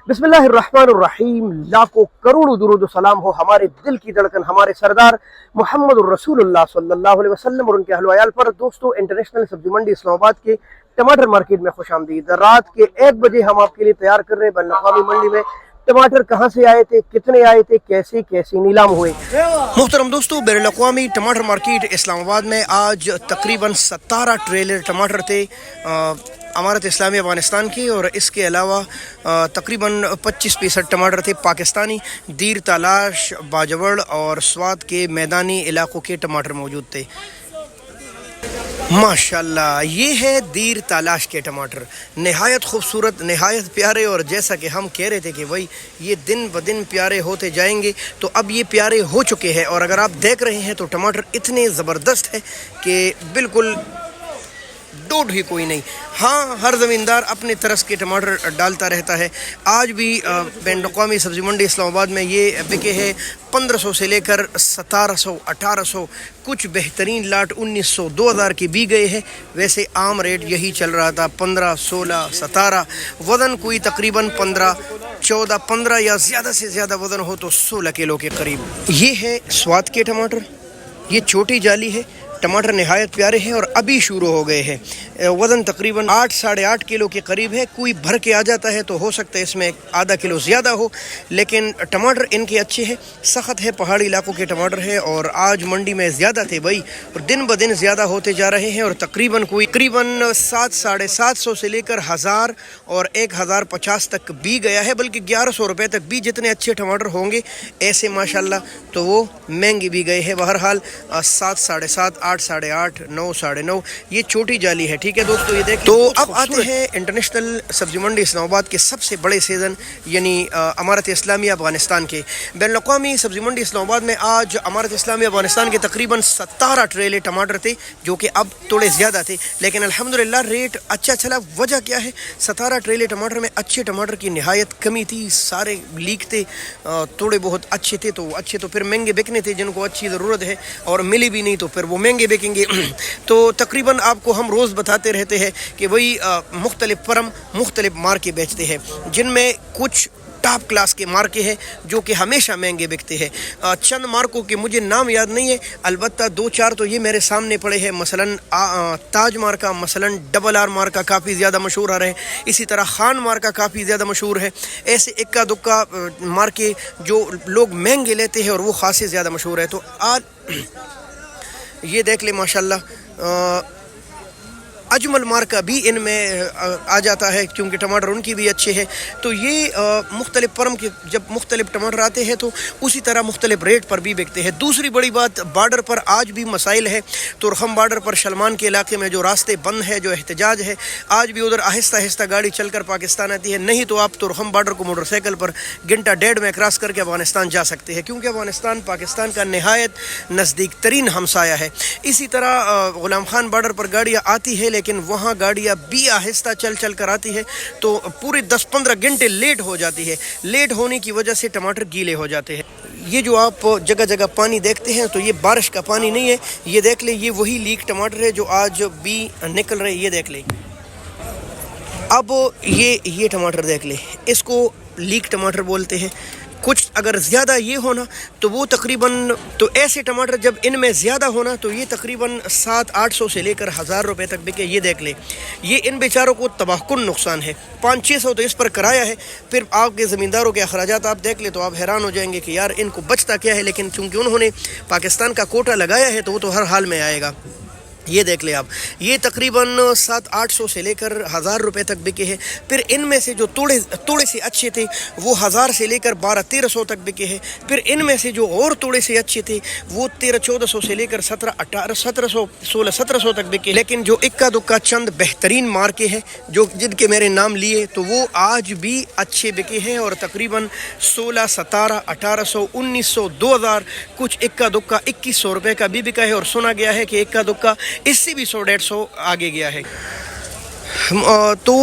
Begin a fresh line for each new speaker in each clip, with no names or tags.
बिस्मिल्लाहिर्रहमानिर्रहीम। लाखों करोड़ों दुरूद सलाम हो हमारे दिल की धड़कन हमारे सरदार मोहम्मद रसूलुल्लाह सल्लल्लाहु अलैहि वसल्लम और उनके अहल वयाल पर। दोस्तों, इंटरनेशनल सब्जी मंडी इस्लामाबाद के टमाटर मार्केट में खुशामदीद। रात के 1 बजे हम आपके लिए तैयार कर रहे हैं बैनुल-अक़वामी मंडी में टमाटर कहाँ से आए थे, कितने आए थे, कैसे कैसे नीलाम हुए। मुहतरम दोस्तों, बैनुल-अक़वामी टमाटर मार्केट इस्लामाबाद में आज तकरीबन 17 ट्रेलर टमाटर थे अमारत इस्लामी अफगानिस्तान की, और इसके अलावा तकरीबन 25-65 टमाटर थे पाकिस्तानी। दीर तलाश, बाजवड़ और स्वात के मैदानी इलाकों के टमाटर मौजूद थे। माशाल्लाह, ये है दीर तलाश के टमाटर, नहायत खूबसूरत, नहायत प्यारे। और जैसा कि हम कह रहे थे कि भाई ये दिन ब दिन प्यारे होते जाएंगे, तो अब ये प्यारे हो चुके हैं। और अगर आप देख रहे हैं तो टमाटर इतने ज़बरदस्त है कि बिल्कुल डोड ही कोई नहीं। हाँ, हर ज़मींदार अपने तरस के टमाटर डालता रहता है। आज भी बैनुल-अक़वामी सब्ज़ी मंडी इस्लामाबाद में ये बिके हैं 1500 से लेकर 1700, 1800, कुछ बेहतरीन लाट 1900, 2000 के भी गए हैं। वैसे आम रेट यही चल रहा था, 15, 16, 17। वज़न कोई तकरीबन 15, 14, 15 या ज़्यादा से ज़्यादा वज़न हो तो 16 किलो के करीब। ये है स्वाद के टमाटर, ये छोटी जाली है। टमाटर नहायत प्यारे हैं और अभी शुरू हो गए हैं। वज़न तकरीबन 8, 8.5 किलो के करीब है। कोई भर के आ जाता है तो हो सकता है इसमें आधा किलो ज़्यादा हो, लेकिन टमाटर इनके अच्छे हैं। सख्त है, पहाड़ी इलाकों के टमाटर है। और आज मंडी में ज़्यादा थे भाई, और दिन ब दिन ज़्यादा होते जा रहे हैं। और तकरीबन 700, 750 से लेकर 1000 और 1050 तक भी गया है, बल्कि 1100 रुपये तक भी। जितने अच्छे टमाटर होंगे ऐसे माशाल्लाह तो वो महंगे भी गए हैं। बहरहाल 7, 7.5, 8, 8.5, 9, 9.5 ये छोटी जाली है। ठीक है दोस्तों, ये देख। तो अब आते हैं इंटरनेशनल सब्जी मंडी इस्लामाबाद के सबसे बड़े सीज़न यानी अमारत इस्लामी अफगानिस्तान के। बैनुल-अक़वामी सब्जी मंडी इस्लामाबाद में आज अमारत इस्लामी अफगानिस्तान के तकरीबन 17 ट्रेले टमाटर थे, जो कि अब थोड़े ज़्यादा थे, लेकिन अल्हम्दुलिल्लाह रेट अच्छा चला। वजह क्या है? 17 ट्रेले टमाटर में अच्छे टमाटर की निहायत कमी थी। सारे लीक थे, थोड़े बहुत अच्छे थे तो अच्छे तो फिर महंगे बिकने थे। जिनको अच्छी ज़रूरत है और मिली भी नहीं तो फिर वो महंगे बिकेंगे। तो तकरीबन आपको हम रोज़ बताते रहते हैं कि वही मुख्तलिफ फर्म मुख्तलिफ मार्के बेचते हैं, जिनमें कुछ टॉप क्लास के मार्के हैं जो कि हमेशा महंगे बिकते हैं। चंद मार्कों के मुझे नाम याद नहीं है, अलबत्ता 2-4 तो ये मेरे सामने पड़े हैं। मसलन ताज मार्का, मसलन RRR मार्का काफ़ी ज़्यादा मशहूर आ रहे हैं। इसी तरह खान मार्का काफ़ी ज़्यादा मशहूर है। ऐसे इक्का दुक्का मार्के जो लोग महंगे लेते हैं और वो खासे ज़्यादा मशहूर है। तो आज ये देख ले माशाल्लाह, अजमल मार्का भी इनमें आ जाता है, क्योंकि टमाटर उनकी भी अच्छे हैं। तो ये मुख्तलिफ फर्म के जब मुख्तलिफ टमाटर आते हैं तो उसी तरह मुख्तलिफ रेट पर भी बिकते हैं। दूसरी बड़ी बात, बार्डर पर आज भी मसाइल है। तुरखम बार्डर पर शलमान के इलाके में जो रास्ते बंद है, जो एहतजाज है, आज भी उधर आहिस्ता आहिस्ता गाड़ी चलकर पाकिस्तान आती है। नहीं तो आप तुरखम बार्डर को मोटरसाइकिल पर घंटा 1.5 में क्रॉस करके अफगानिस्तान जा सकते हैं, क्योंकि अफगानिस्तान पाकिस्तान का नहायत नज़दीक तरीन हमसाया है। इसी तरह गुलाम खान बार्डर पर गाड़ियाँ आती है, लेकिन वहाँ गाड़ियाँ भी आहिस्ता चल कर आती है, तो पूरे 10-15 घंटे लेट हो जाती है। लेट होने की वजह से टमाटर गीले हो जाते हैं। ये जो आप जगह जगह पानी देखते हैं तो ये बारिश का पानी नहीं है। ये देख ले, ये वही लीक टमाटर है जो आज भी निकल रहे। ये देख ले, अब ये टमाटर देख ले, इसको लीक टमाटर बोलते हैं। कुछ अगर ज़्यादा ये होना तो वो तकरीबन, तो ऐसे टमाटर जब इनमें ज़्यादा होना तो ये तकरीबन 700-800 से लेकर 1000 रुपये तक बिके। ये देख ले, ये इन बेचारों को तबाहकुन नुकसान है। 500-600 तो इस पर कराया है। फिर आपके ज़मींदारों के अखराजात आप देख ले तो आप हैरान हो जाएंगे कि यार इनको बचता क्या है। लेकिन चूँकि उन्होंने पाकिस्तान का कोटा लगाया है तो वो तो हर हाल में आएगा। ये देख ले आप, ये तकरीबन 700-800 से लेकर 1000 रुपये तक बिके हैं। फिर इनमें से जो थोड़े से अच्छे थे वो 1000 से लेकर 1200-1300 तक बिके हैं। फिर इनमें से जो और थोड़े से अच्छे थे वो 1300-1400 से लेकर 1700-1800, 1600-1700 तक बिके। लेकिन जो इक्का दुक्का चंद बेहतरीन मार्के हैं जो जिनके मेरे नाम लिए, तो वो आज भी अच्छे बिके हैं। और तकरीबन 16, 17, 1800, 1900, 2000, कुछ इक्का दुक्का 2100 रुपये का भी बिका है। और सुना गया है कि इक्का दुक्का इससे भी 100-150 आगे गया है। तो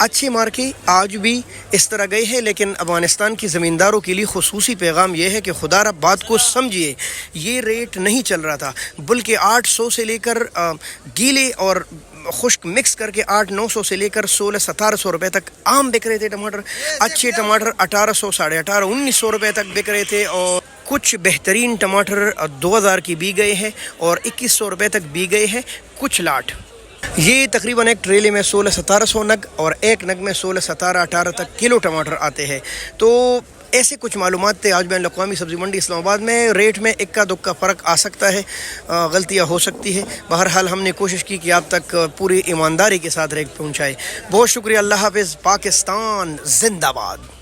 अच्छे मार्के आज भी इस तरह गए हैं। लेकिन अफगानिस्तान की ज़मींदारों के लिए खुसूसी पैगाम यह है कि खुदारा बात को समझिए, ये रेट नहीं चल रहा था, बल्कि 800 से लेकर गीले और خشک مکس کر کے 800-900 سے لے کر 1600-1700 روپے تک عام بک رہے تھے ٹماٹر. اچھے ٹماٹر 1800, 1850, 1900 روپے تک بک رہے تھے, اور کچھ بہترین ٹماٹر 2000 کی بھی گئے ہیں اور 2100 روپے تک بھی گئے ہیں کچھ لاٹ. یہ تقریباً ایک ٹریلے میں 1600-1700 نگ اور ایک نگ میں 16-17-18 تک کلو ٹماٹر آتے ہیں. تو ایسے کچھ معلومات تھے آج بین الاقوامی سبزی منڈی اسلام آباد میں. ریٹ میں اکا دکا فرق آ سکتا ہے, غلطیاں ہو سکتی ہے. بہرحال ہم نے کوشش کی کہ آپ تک پوری ایمانداری کے ساتھ ریٹ پہنچائے. بہت شکریہ. اللہ حافظ. پاکستان زندہ باد.